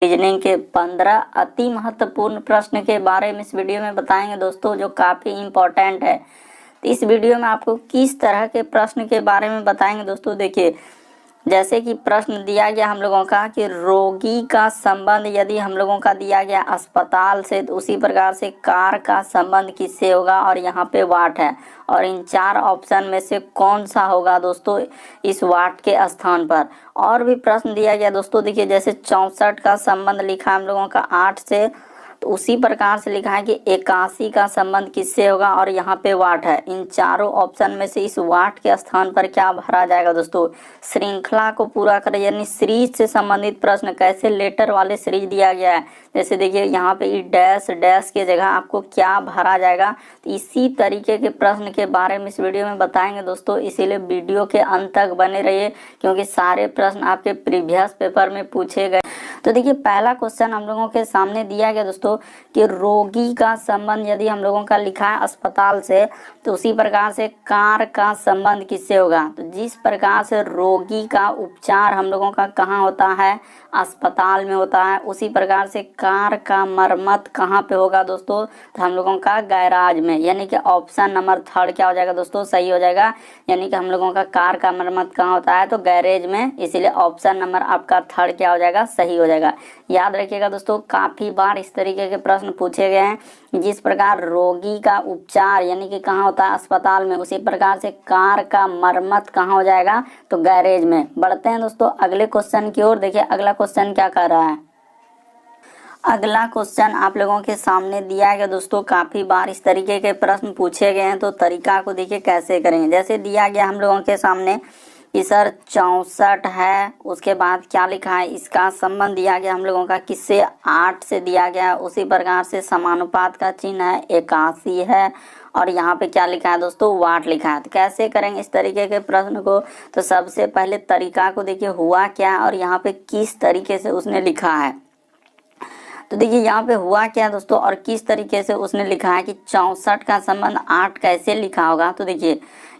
Reasoning के 15 अति महत्वपूर्ण प्रश्न के बारे में इस वीडियो में बताएंगे दोस्तों, जो काफ़ी इम्पोर्टेंट है। तो इस वीडियो में आपको किस तरह के प्रश्न के बारे में बताएंगे दोस्तों। देखिए, जैसे कि प्रश्न दिया गया हम लोगों का कि रोगी का संबंध यदि हम लोगों का दिया गया अस्पताल से, तो उसी प्रकार से कार का संबंध किससे होगा, और यहाँ पे वाट है, और इन चार ऑप्शन में से कौन सा होगा दोस्तों इस वाट के स्थान पर। और भी प्रश्न दिया गया दोस्तों, देखिए जैसे 64 का संबंध लिखा हम लोगों का 8 से, तो उसी प्रकार से लिखा है कि 81 का संबंध किससे होगा, और यहाँ पे वाट है। इन चारों ऑप्शन में से इस वाट के स्थान पर क्या भरा जाएगा दोस्तों। श्रृंखला को पूरा करें, यानी सीरीज से संबंधित प्रश्न, कैसे लेटर वाले सीरीज दिया गया है। जैसे देखिए यहाँ पे डैश डैश के जगह आपको क्या भरा जाएगा। तो इसी तरीके के प्रश्न के बारे में इस वीडियो में बताएंगे दोस्तों, इसीलिए वीडियो के अंत तक बने रहिए, क्योंकि सारे प्रश्न आपके प्रीवियस पेपर में पूछे गए। तो देखिए, पहला क्वेश्चन हम लोगों के सामने दिया गया दोस्तों कि रोगी का संबंध यदि हम लोगों का लिखा है अस्पताल से, तो उसी प्रकार से कार का संबंध किससे होगा। तो जिस प्रकार से रोगी का उपचार हम लोगों का कहाँ होता है, अस्पताल में होता है, उसी प्रकार से कार का मरम्मत कहाँ पे होगा दोस्तों, तो हम लोगों का गैराज में। यानी कि ऑप्शन नंबर 3 क्या हो जाएगा दोस्तों, सही हो जाएगा। यानी कि हम लोगों का कार का मरम्मत कहाँ होता है, तो गैरेज में, इसीलिए ऑप्शन नंबर आपका 3 क्या हो जाएगा, सही हो जाएगा। याद रखिएगा दोस्तों, काफी बार इस तरीके के प्रश्न पूछे गए हैं। जिस प्रकार रोगी का उपचार यानी कि कहाँ होता है, अस्पताल में, उसी प्रकार से कार का मरम्मत कहाँ हो जाएगा, तो गैरेज में। बढ़ते हैं दोस्तों अगले क्वेश्चन की ओर। देखिए अगला क्वेश्चन क्या कर रहा है। अगला क्वेश्चन आप लोगों के सामने दिया गया दोस्तों, काफी बार इस तरीके के प्रश्न पूछे गए हैं, तो तरीका को देखिए कैसे करेंगे। जैसे दिया गया हम लोगों के सामने कि सर 64 है, उसके बाद क्या लिखा है, इसका संबंध दिया गया हम लोगों का किससे, 8 से दिया गया। उसी प्रकार से समानुपात का चिन्ह है, 81 है, और यहाँ पे क्या लिखा है दोस्तों, वाट लिखा है। तो कैसे करेंगे इस तरीके के प्रश्न को। तो सबसे पहले तरीका को देखिए हुआ क्या और यहाँ पे किस तरीके से उसने लिखा है। तो देखिए यहाँ पे हुआ क्या दोस्तों और किस तरीके से उसने लिखा है कि 64 का संबंध 8 कैसे लिखा होगा। तो देखिए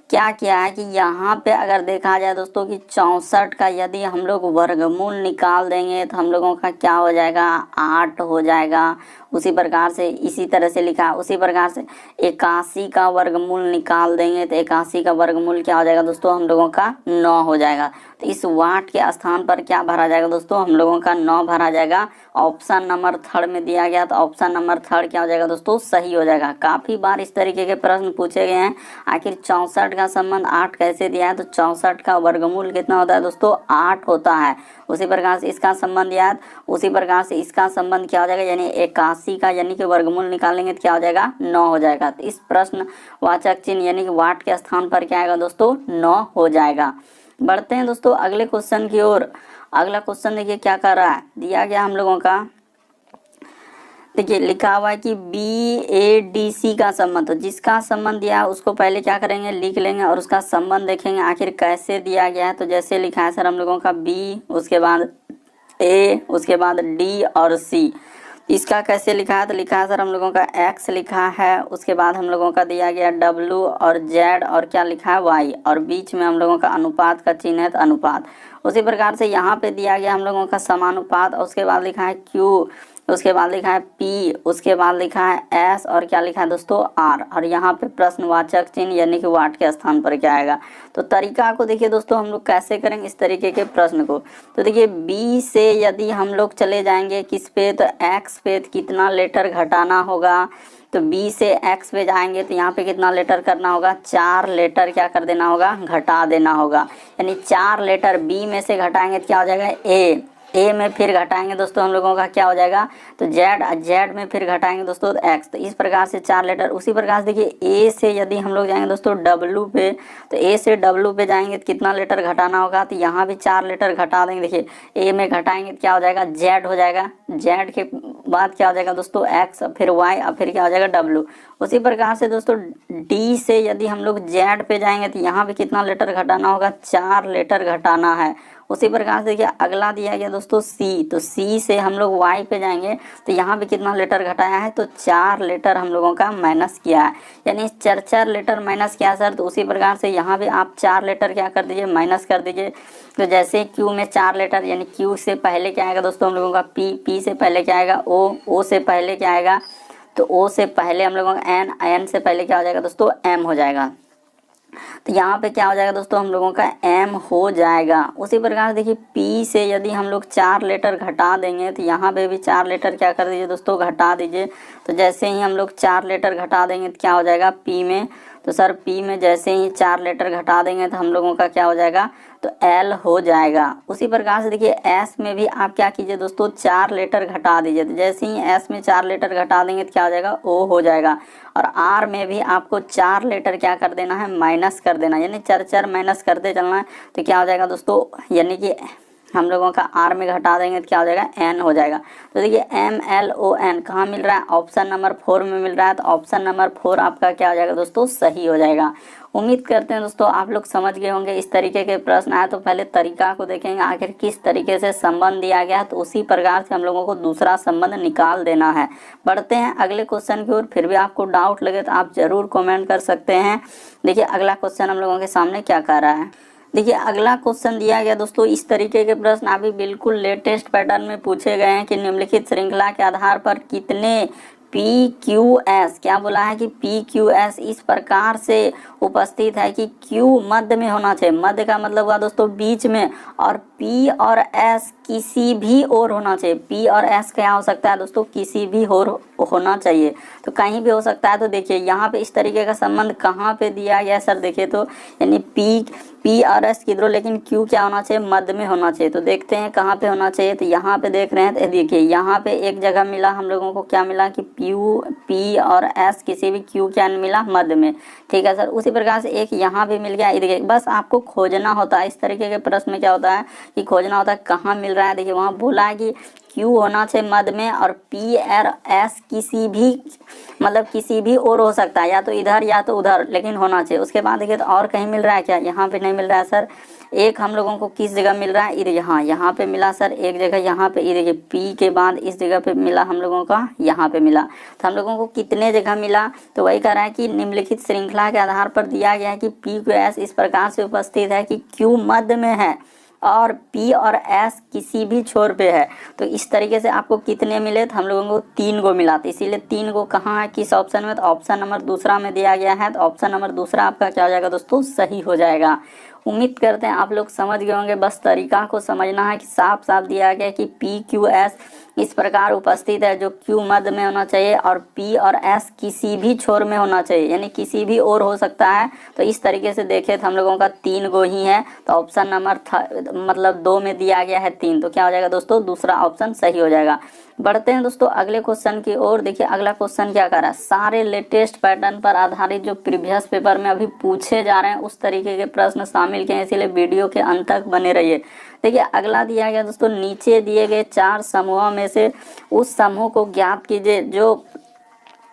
क्या किया है कि यहाँ पे अगर देखा जाए दोस्तों कि 64 का यदि हम लोग वर्गमूल निकाल देंगे, तो हम लोगों का क्या हो जाएगा, 8 हो जाएगा। उसी प्रकार से इसी तरह से लिखा है। उसी प्रकार से 81 का वर्गमूल निकाल देंगे, तो 81 का वर्गमूल क्या हो जाएगा दोस्तों, हम लोगों का 9 हो जाएगा। तो इस वाट के स्थान पर क्या भरा जाएगा दोस्तों, हम लोगों का 9 भरा जाएगा। ऑप्शन नंबर 3 में दिया गया, तो ऑप्शन नंबर 3 क्या हो जाएगा दोस्तों, सही हो जाएगा। काफी बार इस तरीके के प्रश्न पूछे गए हैं। आखिर 64 का संबंध 8 कैसे दिया है, तो 64 का वर्गमूल कितना होता है दोस्तों, 8 होता है। उसी प्रकार से इसका संबंध याद, उसी प्रकार से इसका संबंध क्या हो जाएगा, यानी 81 का यानी कि वर्गमूल निकालेंगे तो क्या हो जाएगा, 9 हो जाएगा। तो इस प्रश्न वाचक चिन्ह यानी कि वाट के स्थान पर क्या आएगा दोस्तों, 9 हो जाएगा। बढ़ते हैं दोस्तों अगले क्वेश्चन की ओर। अगला क्वेश्चन देखिए क्या कर रहा है, दिया गया हम लोगों का, देखिए लिखा हुआ है कि BADC का संबंध। तो जिसका संबंध दिया है उसको पहले क्या करेंगे, लिख लेंगे और उसका संबंध देखेंगे आखिर कैसे दिया गया है। तो जैसे लिखा है सर हम लोगों का B, उसके बाद A, उसके बाद D और C। इसका कैसे लिखा है, तो लिखा है सर हम लोगों का X लिखा है, उसके बाद हम लोगों का दिया गया W और Z, और क्या लिखा है Y, और बीच में हम लोगों का अनुपात का चिन्ह है, तो अनुपात। उसी प्रकार से यहाँ पे दिया गया हम लोगों का समानुपात, और उसके बाद लिखा है Q, उसके बाद लिखा है P, उसके बाद लिखा है S, और क्या लिखा है दोस्तों R, और यहाँ पे प्रश्नवाचक चिन्ह यानी कि वाट के स्थान पर क्या आएगा। तो तरीका को देखिए दोस्तों हम लोग कैसे करेंगे इस तरीके के प्रश्न को। तो देखिए B से यदि हम लोग चले जाएंगे किस पे, तो X पे, कितना लेटर घटाना होगा। तो B से X पे जाएंगे तो यहाँ पे कितना लेटर करना होगा, 4 लेटर क्या कर देना होगा, घटा देना होगा। यानी 4 लेटर B में से घटाएंगे तो क्या हो जाएगा, A में फिर घटाएंगे दोस्तों हम लोगों का क्या हो जाएगा, तो Z में फिर घटाएंगे दोस्तों X। तो इस प्रकार से 4 लेटर। उसी प्रकार से देखिए A से यदि हम लोग जाएंगे दोस्तों W पे, तो A से W पे जाएंगे तो कितना लेटर घटाना होगा, तो यहाँ भी 4 लेटर घटा देंगे। देखिए A में घटाएंगे तो क्या हो जाएगा, Z हो जाएगा। Z के बाद क्या हो जाएगा दोस्तों X, फिर Y, और फिर क्या हो जाएगा W। उसी प्रकार से दोस्तों D से यदि हम लोग Z पे जाएंगे तो यहाँ भी कितना लेटर घटाना होगा, 4 लेटर घटाना है। उसी प्रकार से देखिए अगला दिया गया दोस्तों सी, तो सी से हम लोग वाई पे जाएंगे तो यहाँ पे कितना लेटर घटाया है, तो 4 लेटर हम लोगों का माइनस किया है, यानी 4 लेटर माइनस किया सर। तो उसी प्रकार से यहाँ भी आप 4 लेटर क्या कर दीजिए, माइनस कर दीजिए। तो जैसे क्यू में 4 लेटर, यानी क्यू से पहले क्या आएगा दोस्तों हम लोगों का पी, पी से पहले क्या आएगा ओ से पहले क्या आएगा, तो ओ से पहले हम लोगों का एन, एन से पहले क्या हो जाएगा दोस्तों एम हो जाएगा। तो यहाँ पे क्या हो जाएगा दोस्तों हम लोगों का एम हो जाएगा। उसी प्रकार देखिए पी से यदि हम लोग 4 लेटर घटा देंगे तो यहाँ पे भी 4 लेटर क्या कर दीजिए दोस्तों, घटा दीजिए। तो जैसे ही हम लोग 4 लेटर घटा देंगे तो क्या हो जाएगा पी में, तो सर पी में जैसे ही 4 लेटर घटा देंगे तो हम लोगों का क्या हो जाएगा, तो एल हो जाएगा। उसी प्रकार से देखिए एस में भी आप क्या कीजिए दोस्तों, 4 लेटर घटा दीजिए। तो जैसे ही एस में 4 लेटर घटा देंगे तो क्या हो जाएगा, ओ हो जाएगा। और आर में भी आपको 4 लेटर क्या कर देना है, माइनस कर देना, यानी 4 माइनस करते चलना है। तो क्या हो जाएगा दोस्तों, यानी कि हम लोगों का आर में घटा देंगे तो क्या हो जाएगा, एन हो जाएगा। तो देखिए एम एल ओ एन कहाँ मिल रहा है, ऑप्शन नंबर 4 में मिल रहा है। तो ऑप्शन नंबर 4 आपका क्या हो जाएगा दोस्तों, सही हो जाएगा। उम्मीद करते हैं दोस्तों आप लोग समझ गए होंगे। इस तरीके के प्रश्न आए तो पहले तरीका को देखेंगे आखिर किस तरीके से संबंध दिया गया है, तो उसी प्रकार से हम लोगों को दूसरा संबंध निकाल देना है। बढ़ते हैं अगले क्वेश्चन की ओर। फिर भी आपको डाउट लगे तो आप जरूर कमेंट कर सकते हैं। देखिए अगला क्वेश्चन हम लोगों के सामने क्या कह रहा है। देखिए अगला क्वेश्चन दिया गया दोस्तों, इस तरीके के प्रश्न अभी बिल्कुल लेटेस्ट पैटर्न में पूछे गए हैं कि निम्नलिखित श्रृंखला के आधार पर कितने PQS, क्या बोला है कि PQS इस प्रकार से उपस्थित है कि Q मध्य में होना चाहिए। मध्य का मतलब हुआ दोस्तों बीच में, और P और S किसी भी ओर होना चाहिए। P और S क्या हो सकता है दोस्तों, किसी भी ओर होना चाहिए, तो कहीं भी हो सकता है। तो देखिए यहाँ पे इस तरीके का संबंध कहाँ पे दिया गया सर, देखिए तो यानी P और S किधरों, लेकिन Q क्या होना चाहिए, मध्य में होना चाहिए। तो देखते हैं कहाँ पे होना चाहिए। तो यहाँ पे देख रहे हैं, तो देखिए यहाँ पे एक जगह मिला हम लोगों को, क्या मिला कि P और S किसी भी Q क्या मिला, मध्य में। ठीक है सर। उसी प्रकार से एक यहाँ भी मिल गया। देखिए बस आपको खोजना होता है, इस तरीके के प्रश्न में क्या होता है कि खोजना होता है कहाँ मिल रहा है। देखिए वहाँ बोला है कि Q होना चाहिए मध्य में, और P और S किसी भी मतलब किसी भी और हो सकता है, या तो इधर या तो उधर, लेकिन होना चाहिए। उसके बाद देखिए तो और कहीं मिल रहा है क्या, यहाँ पे नहीं मिल रहा है सर। एक हम लोगों को किस जगह मिल रहा है, इधर यहाँ पे मिला सर एक जगह, यहाँ पे देखिए P के बाद इस जगह पे मिला हम लोगों का, यहाँ पे मिला। तो हम लोगों को कितने जगह मिला, तो वही कह रहा है कि निम्नलिखित श्रृंखला के आधार पर दिया गया है कि PQS इस प्रकार से उपस्थित है कि Q मध्य में है और P और S किसी भी छोर पे है। तो इस तरीके से आपको कितने मिले, तो हम लोगों को 3 को मिला। तो इसीलिए 3 को कहाँ है, किस ऑप्शन में, तो ऑप्शन नंबर दूसरा में दिया गया है। तो ऑप्शन नंबर दूसरा आपका क्या हो जाएगा दोस्तों, सही हो जाएगा। उम्मीद करते हैं आप लोग समझ गए होंगे। बस तरीका को समझना है कि साफ साफ दिया गया कि PQS इस प्रकार उपस्थित है जो Q मध्य में होना चाहिए, और P और S किसी भी छोर में होना चाहिए, यानी किसी भी और हो सकता है। तो इस तरीके से देखें तो हम लोगों का 3 गो ही है। तो ऑप्शन नंबर मतलब 2 में दिया गया है 3, तो क्या हो जाएगा दोस्तों, दूसरा ऑप्शन सही हो जाएगा। बढ़ते हैं दोस्तों अगले क्वेश्चन की ओर। देखिए अगला क्वेश्चन क्या कर रहा है, सारे लेटेस्ट पैटर्न पर आधारित जो प्रीवियस पेपर में अभी पूछे जा रहे हैं उस तरीके के प्रश्न शामिल किए, इसीलिए वीडियो के अंत तक बने रहिए। देखिए अगला दिया गया दोस्तों, नीचे दिए गए 4 समूहों में से उस समूह को ज्ञात कीजिए जो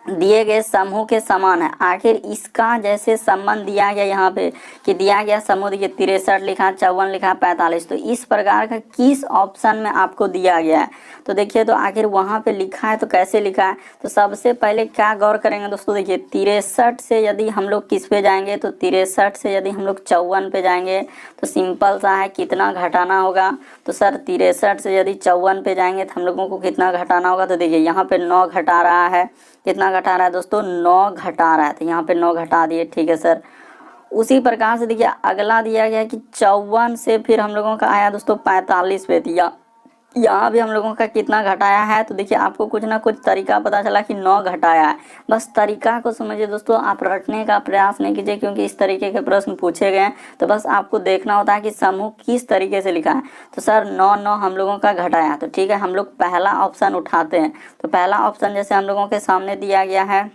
दिए गए समूह के समान है। आखिर इसका जैसे संबंध दिया गया यहाँ पे कि दिया गया समूह देखिए 63 लिखा, 54 लिखा, 45, तो इस प्रकार का किस ऑप्शन में आपको दिया गया है। तो देखिए तो आखिर वहाँ पे लिखा है तो कैसे लिखा है, तो सबसे पहले क्या गौर करेंगे दोस्तों। देखिए 63 से यदि हम लोग किस पे जाएंगे, तो 63 से यदि हम लोग 54 पे जाएंगे तो सिंपल सा है, कितना घटाना होगा। तो सर 63 से यदि 54 पे जाएंगे तो हम लोगों को कितना घटाना होगा। तो देखिए यहाँ पे 9 घटा रहा है, कितना घटा रहा है दोस्तों, 9 घटा रहा है। तो यहाँ पे 9 घटा दिए, ठीक है सर। उसी प्रकार से देखिए अगला दिया गया कि 54 से फिर हम लोगों का आया दोस्तों 45 पे दिया, यहाँ भी हम लोगों का कितना घटाया है। तो देखिए आपको कुछ ना कुछ तरीका पता चला कि 9 घटाया है। बस तरीका को समझिए दोस्तों, आप रटने का प्रयास नहीं कीजिए क्योंकि इस तरीके के प्रश्न पूछे गए हैं। तो बस आपको देखना होता है कि समूह किस तरीके से लिखा है। तो सर 9 हम लोगों का घटाया, तो ठीक है हम लोग पहला ऑप्शन उठाते हैं। तो पहला ऑप्शन जैसे हम लोगों के सामने दिया गया है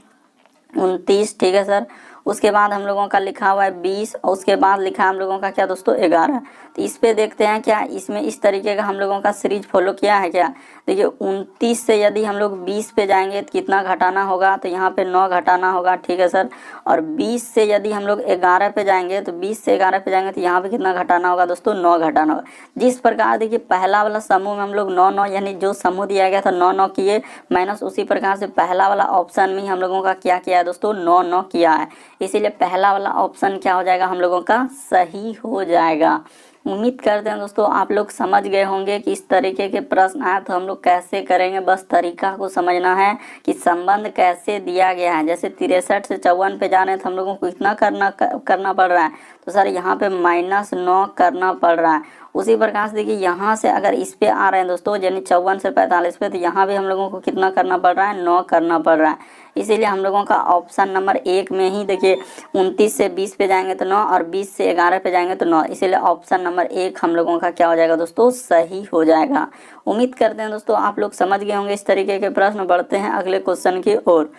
29, ठीक है सर। उसके बाद हम लोगों का लिखा हुआ है 20 और उसके बाद लिखा है हम लोगों का क्या दोस्तों 11। तो इस पे देखते हैं क्या इसमें इस तरीके का हम लोगों का सीरीज फॉलो किया है क्या। देखिए 29 से यदि हम लोग 20 पे जाएंगे तो कितना घटाना होगा, तो यहाँ पे 9 घटाना होगा, ठीक है सर। और 20 से यदि हम लोग 11 पे जाएंगे तो 20 से 11 पे जाएंगे तो यहाँ पे कितना घटाना होगा दोस्तों 9 घटाना होगा। जिस प्रकार देखिए पहला वाला समूह में हम लोग 9 9 यानी जो समूह दिया गया था 9 9 किए, माइनस उसी प्रकार से पहला वाला ऑप्शन में हम लोगों का क्या किया है दोस्तों 9 9 किया है। इसीलिए पहला वाला ऑप्शन क्या हो जाएगा हम लोगों का सही हो जाएगा। उम्मीद करते हैं दोस्तों आप लोग समझ गए होंगे कि इस तरीके के प्रश्न आए तो हम लोग कैसे करेंगे। बस तरीका को समझना है कि संबंध कैसे दिया गया है। जैसे 63 से 54 पे जा रहे हैं तो हम लोगों को इतना करना पड़ रहा है, तो सर यहाँ पे -9 करना पड़ रहा है। उसी प्रकार से देखिए यहाँ से अगर इस पे आ रहे हैं दोस्तों यानी 54 से 45 पे, तो यहाँ भी हम लोगों को कितना करना पड़ रहा है 9 करना पड़ रहा है। इसीलिए हम लोगों का ऑप्शन नंबर 1 में ही देखिए 29 से 20 पे जाएंगे तो 9 और 20 से 11 पे जाएंगे तो 9, इसीलिए ऑप्शन नंबर 1 हम लोगों का क्या हो जाएगा दोस्तों सही हो जाएगा। उम्मीद करते हैं दोस्तों आप लोग समझ गए होंगे इस तरीके के प्रश्न। बढ़ते हैं अगले क्वेश्चन की ओर।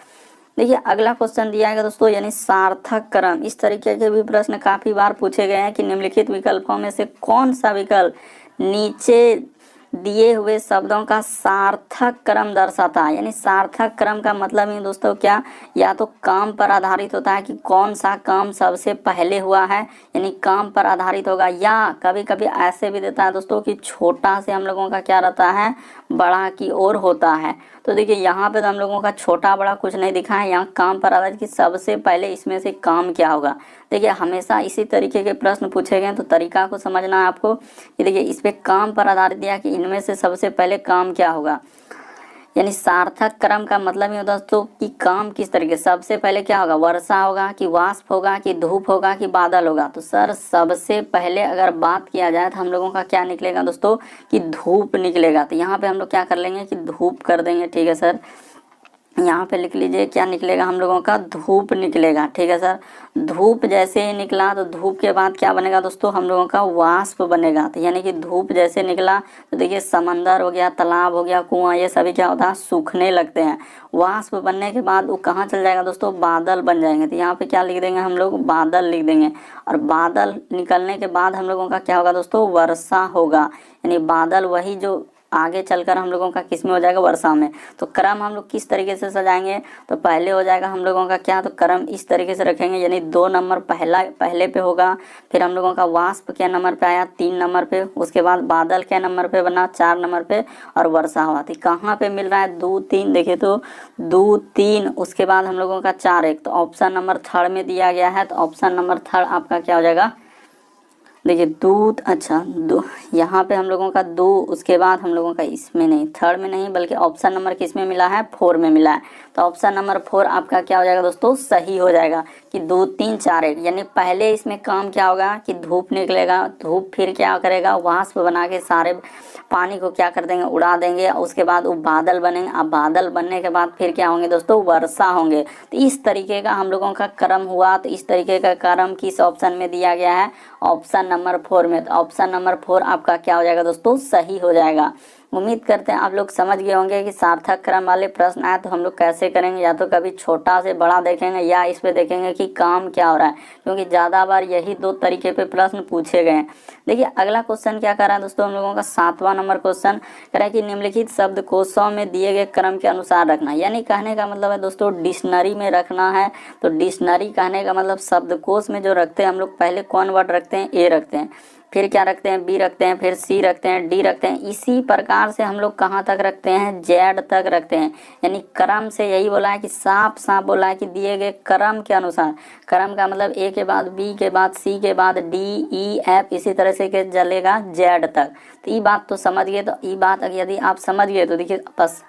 देखिए अगला क्वेश्चन दिया है दोस्तों यानी सार्थक क्रम। इस तरीके के भी प्रश्न काफी बार पूछे गए हैं कि निम्नलिखित विकल्पों में से कौन सा विकल्प नीचे दिए हुए शब्दों का सार्थक क्रम दर्शाता है। यानी सार्थक क्रम का मतलब ही दोस्तों क्या, या तो काम पर आधारित होता है कि कौन सा काम सबसे पहले हुआ है, यानी काम पर आधारित होगा, या कभी कभी ऐसे भी देता है दोस्तों कि छोटा से हम लोगों का क्या रहता है बड़ा की ओर होता है। तो देखिए यहाँ पे तो हम लोगों का छोटा बड़ा कुछ नहीं दिखा है, यहाँ काम पर आधारित कि सबसे पहले इसमें से काम क्या होगा। देखिए हमेशा इसी तरीके के प्रश्न पूछे गए तो तरीका को समझना है आपको कि देखिए इस पे काम पर आधारित दिया कि इनमें से सबसे पहले काम क्या होगा। यानी सार्थक क्रम का मतलब ये होता है दोस्तों कि काम किस तरीके सबसे पहले क्या होगा, वर्षा होगा कि वाष्प होगा कि धूप होगा कि बादल होगा। तो सर सबसे पहले अगर बात किया जाए तो हम लोगों का क्या निकलेगा दोस्तों कि धूप निकलेगा। तो यहाँ पे हम लोग क्या कर लेंगे कि धूप कर देंगे, ठीक है सर। यहाँ पे लिख लीजिए क्या निकलेगा हम लोगों का धूप निकलेगा, ठीक है सर। धूप जैसे ही निकला तो धूप के बाद क्या बनेगा दोस्तों हम लोगों का वाष्प बनेगा। तो यानी कि धूप जैसे निकला तो देखिए समंदर हो गया, तालाब हो गया, कुआं, ये सभी क्या होता है सूखने लगते हैं। वाष्प बनने के बाद वो कहाँ चल जाएगा दोस्तों बादल बन जाएंगे। तो यहाँ पे क्या लिख देंगे हम लोग बादल लिख देंगे। और बादल निकलने के बाद हम लोगों का क्या होगा दोस्तों वर्षा होगा। यानी बादल वही जो आगे चलकर हम लोगों का किस में हो जाएगा वर्षा में। तो क्रम हम लोग किस तरीके से सजाएंगे, तो पहले हो जाएगा हम लोगों का क्या, तो क्रम इस तरीके से रखेंगे यानी 2 नंबर पहले पे होगा, फिर हम लोगों का वाष्प क्या नंबर पे आया 3 नंबर पे, उसके बाद बादल क्या नंबर पे बना 4 नंबर पे, और वर्षा हुआ। तो कहाँ पे मिल रहा है 2 3, देखिए तो 2 3, उसके बाद हम लोगों का 4 1। तो ऑप्शन नंबर 3 में दिया गया है। तो ऑप्शन नंबर 3 आपका क्या हो जाएगा, देखिए दूध, अच्छा दो यहाँ पे हम लोगों का 2, उसके बाद हम लोगों का इसमें नहीं 3 में नहीं बल्कि ऑप्शन नंबर किस में मिला है 4 में मिला है। तो ऑप्शन नंबर 4 आपका क्या हो जाएगा दोस्तों सही हो जाएगा कि 2 3 4 1। यानी पहले इसमें काम क्या होगा कि धूप निकलेगा, धूप फिर क्या करेगा वाष्प बना के सारे पानी को क्या कर देंगे उड़ा देंगे, उसके बाद वो बादल बनेंगे। अब बादल बनने के बाद फिर क्या होंगे दोस्तों वर्षा होंगे। तो इस तरीके का हम लोगों का क्रम हुआ। तो इस तरीके का क्रम किस ऑप्शन में दिया गया है ऑप्शन नंबर 4 में। तो ऑप्शन नंबर 4 आपका क्या हो जाएगा दोस्तों सही हो जाएगा। उम्मीद करते हैं आप लोग समझ गए होंगे कि सार्थक क्रम वाले प्रश्न आए तो हम लोग कैसे करेंगे, या तो कभी छोटा से बड़ा देखेंगे या इस पे देखेंगे कि काम क्या हो रहा है, क्योंकि ज़्यादा बार यही 2 तरीके पे प्रश्न पूछे गए हैं। देखिए अगला क्वेश्चन क्या कर रहा है दोस्तों हम लोगों का 7वां नंबर क्वेश्चन कह रहा है कि निम्नलिखित शब्दकोशों में दिए गए क्रम के अनुसार रखना। यानी कहने का मतलब है दोस्तों डिक्शनरी में रखना है। तो डिक्शनरी कहने का मतलब शब्दकोश में जो रखते हैं हम लोग पहले कौन वर्ड रखते हैं ए रखते हैं, फिर क्या रखते हैं बी रखते हैं, फिर सी रखते हैं, डी रखते हैं। इसी प्रकार से हम लोग कहाँ तक रखते हैं जेड तक रखते हैं। यानी क्रम से यही बोला है कि साफ साफ बोला है कि दिए गए क्रम के अनुसार। क्रम का मतलब ए के बाद बी के बाद सी के बाद डी ई एफ इसी तरह से के चलेगा जेड तक। तो ये बात तो समझ गए। तो ये बात यदि आप समझ गए तो देखिए बस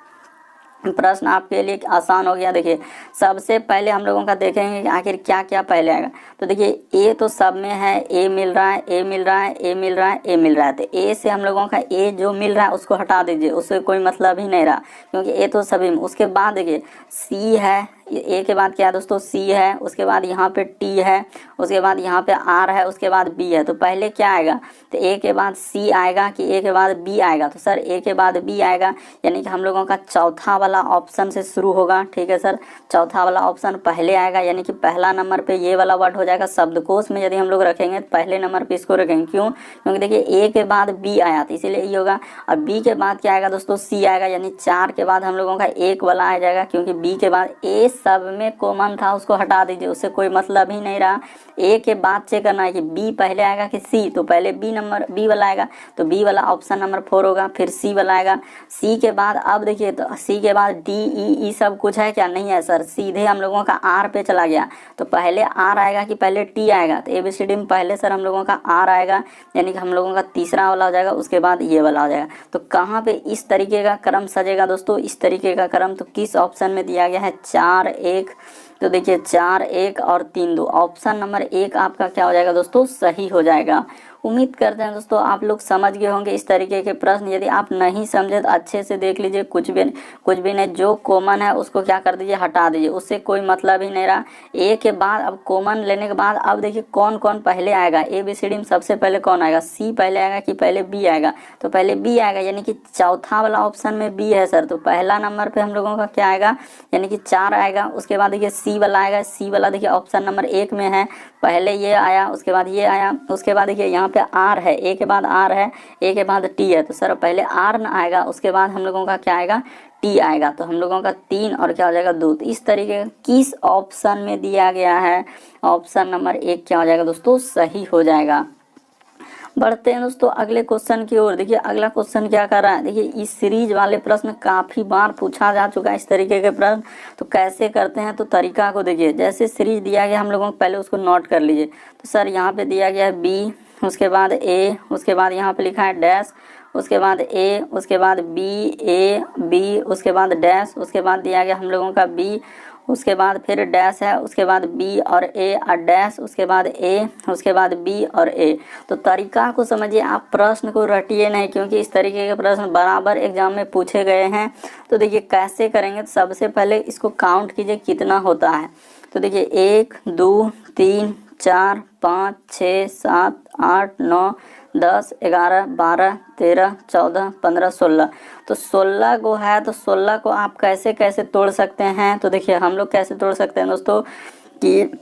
प्रश्न आपके लिए आसान हो गया। देखिए सबसे पहले हम लोगों का देखेंगे कि आखिर क्या क्या पहले आएगा। तो देखिए ए तो सब में है, ए मिल रहा है, ए मिल रहा है, ए मिल रहा है, ए मिल रहा है। तो ए से हम लोगों का ए जो मिल रहा है उसको हटा दीजिए, उससे कोई मतलब ही नहीं रहा क्योंकि ए तो सभी में। उसके बाद देखिए सी है, ए के बाद क्या है दोस्तों, सी है, उसके बाद यहाँ पे टी है, उसके बाद यहाँ पे आर है, उसके बाद बी है। तो पहले क्या आएगा, तो ए के बाद सी आएगा कि ए के बाद बी आएगा, तो सर ए के बाद बी आएगा, यानी कि हम लोगों का चौथा वाला ऑप्शन से शुरू होगा। ठीक है सर, चौथा वाला ऑप्शन पहले आएगा, यानी कि पहला नंबर पे ये वाला वर्ड हो जाएगा। शब्दकोश में यदि हम लोग रखेंगे तो पहले नंबर पे इसको रखेंगे, क्यों, क्योंकि देखिए ए के बाद बी आया तो इसीलिए ये होगा। और बी के बाद क्या आएगा दोस्तों, सी आएगा, यानी 4 के बाद हम लोगों का एक वाला आ जाएगा, क्योंकि बी के बाद ए सब में कॉमन था, उसको हटा दीजिए, उससे कोई मतलब ही नहीं रहा। ए के बाद चेक करना है कि बी पहले आएगा कि सी, तो पहले बी वाला आएगा, तो बी वाला ऑप्शन नंबर 4 होगा। फिर सी वाला आएगा, सी के बाद अब देखिए तो सी के बाद डी ई सब कुछ है क्या, नहीं है सर, सीधे हम लोगों का आर पे चला गया। तो पहले आर आएगा कि पहले टी आएगा, तो ABCD में पहले सर हम लोगों का आर आएगा, यानी कि हम लोगों का तीसरा वाला हो जाएगा, उसके बाद ये वाला हो जाएगा। तो कहाँ पे इस तरीके का क्रम सजेगा दोस्तों, इस तरीके का क्रम तो किस ऑप्शन में दिया गया है, 4 1। तो देखिए 4 1 और 3 2, ऑप्शन नंबर 1 आपका क्या हो जाएगा दोस्तों, सही हो जाएगा। उम्मीद करते हैं दोस्तों आप लोग समझ गए होंगे इस तरीके के प्रश्न। यदि आप नहीं समझे तो अच्छे से देख लीजिए, कुछ भी नहीं, जो कॉमन है उसको क्या कर दीजिए, हटा दीजिए, उससे कोई मतलब ही नहीं रहा। ए के बाद अब कॉमन लेने के बाद अब देखिए कौन कौन पहले आएगा। ABCD में सबसे पहले कौन आएगा, सी पहले आएगा कि पहले बी आएगा, तो पहले बी आएगा, यानी कि चौथा वाला ऑप्शन में बी है सर। तो पहला नंबर पे हम लोगों का क्या आएगा, यानी कि 4 आएगा। उसके बाद देखिए सी वाला आएगा, सी वाला देखिए ऑप्शन नंबर 1 में है, पहले ये आया, उसके बाद ये आया, उसके बाद देखिए यहाँ पे आर है, ए के बाद आर है, ए के बाद टी है, तो सर पहले आर न आएगा, उसके बाद हम लोगों का क्या आएगा, टी आएगा। तो हम लोगों का 3 और क्या हो जाएगा 2। तो इस तरीके का किस ऑप्शन में दिया गया है, ऑप्शन नंबर 1 क्या हो जाएगा दोस्तों, सही हो जाएगा। बढ़ते हैं दोस्तों अगले क्वेश्चन की ओर। देखिए अगला क्वेश्चन क्या कर रहा है, देखिए इस सीरीज वाले प्रश्न काफी बार पूछा जा चुका है इस तरीके के प्रश्न। तो कैसे करते हैं, तो तरीका को देखिए, जैसे सीरीज दिया गया हम लोगों को पहले उसको नोट कर लीजिए। तो सर यहाँ पे दिया गया है बी, उसके बाद ए, उसके बाद यहाँ पे लिखा है डैश, उसके बाद ए, उसके बाद बी ए बी, उसके बाद डैश, उसके बाद दिया गया हम लोगों का बी, उसके बाद फिर डैश है, उसके बाद बी और ए और डैश, उसके बाद ए, उसके बाद बी और ए। तो तरीका को समझिए, आप प्रश्न को रटिए नहीं, क्योंकि इस तरीके के प्रश्न बराबर एग्जाम में पूछे गए हैं। तो देखिए कैसे करेंगे, तो सबसे पहले इसको काउंट कीजिए कितना होता है। तो देखिए 1 2 3 4 5 6 7 8 9 10 11 12 13 14 15 16। तो 16 को है, तो 16 को आप कैसे कैसे तोड़ सकते हैं, तो देखिए हम लोग कैसे तोड़ सकते हैं दोस्तों कि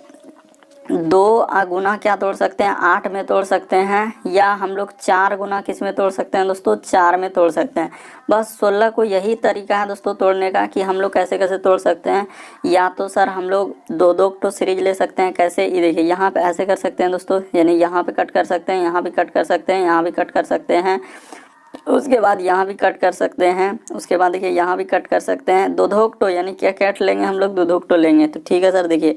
2 गुना क्या तोड़ सकते हैं, 8 में तोड़ सकते हैं, या हम लोग 4 गुना किस में तोड़ सकते हैं दोस्तों, 4 में तोड़ सकते हैं। बस 16 को यही तरीका है दोस्तों तोड़ने का कि हम लोग कैसे कैसे तोड़ सकते हैं। या तो सर हम लोग 2 तो सीरीज ले सकते हैं, कैसे, ये देखिए यहाँ पे ऐसे कर सकते हैं दोस्तों, यानी यहाँ पे कट कर सकते हैं, यहाँ भी कट कर सकते हैं, यहाँ भी कट कर सकते हैं, उसके बाद यहाँ भी कट कर सकते हैं, उसके बाद देखिए यहाँ भी कट कर सकते हैं। 2 तो यानी क्या कैट लेंगे हम लोग, 2 तो लेंगे। तो ठीक है सर, देखिए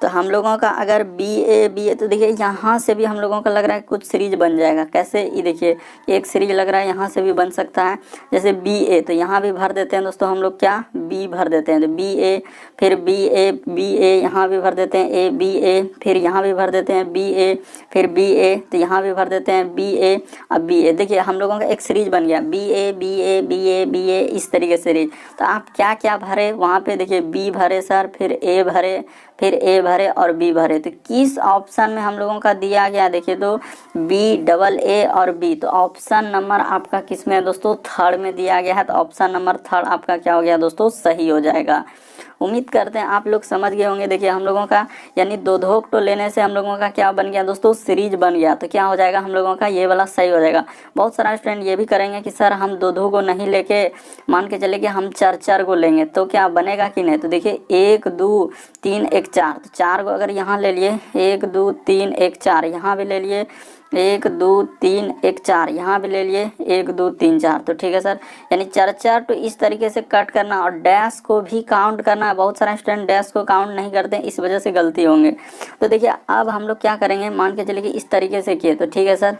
तो हम लोगों का अगर बी ए, तो देखिए यहाँ से भी हम लोगों का लग रहा है कुछ सीरीज बन जाएगा। कैसे, ये देखिए एक सीरीज लग रहा है, यहाँ से भी बन सकता है, जैसे बी ए, तो यहाँ भी भर देते हैं दोस्तों हम लोग, क्या बी भर देते हैं, तो बी ए, फिर बी ए, यहाँ भी भर देते हैं ए बी ए, फिर यहाँ भी भर देते हैं बी ए, फिर बी ए, तो यहाँ भी भर देते हैं बी ए, अब बी ए। देखिए हम लोगों का एक सीरीज बन गया, B A B A B A B A, इस तरीके से सीरीज। तो आप क्या क्या भरे वहाँ पे, देखिए बी भरे सर, फिर ए भरे, फिर ए भरे और बी भरे। तो किस ऑप्शन में हम लोगों का दिया गया, देखिए तो बी डबल ए और बी। तो ऑप्शन नंबर आपका किस में है दोस्तों, 3rd में दिया गया है। तो ऑप्शन नंबर 3rd आपका क्या हो गया दोस्तों, सही हो जाएगा। उम्मीद करते हैं आप लोग समझ गए होंगे। देखिए हम लोगों का यानी 2 तो लेने से हम लोगों का क्या बन गया दोस्तों, सीरीज बन गया। तो क्या हो जाएगा हम लोगों का, ये वाला सही हो जाएगा। बहुत सारा स्टूडेंट ये भी करेंगे कि सर हम 2 को नहीं लेके मान के चले कि हम 4 को लेंगे, तो क्या बनेगा कि नहीं। तो देखिए 1 2 3 1 4, तो 4 को अगर यहाँ ले लिए, 1 2 3 1 4, यहाँ भी ले लिए 1 2 3 1 4, यहाँ भी ले लिए 1 2 3 4। तो ठीक है सर, यानी 4 तो इस तरीके से कट करना और डैश को भी काउंट करना। बहुत सारे स्टूडेंट डैश को काउंट नहीं करते, इस वजह से गलती होंगे। तो देखिए अब हम लोग क्या करेंगे, मान के चलिए कि इस तरीके से किए, तो ठीक है सर,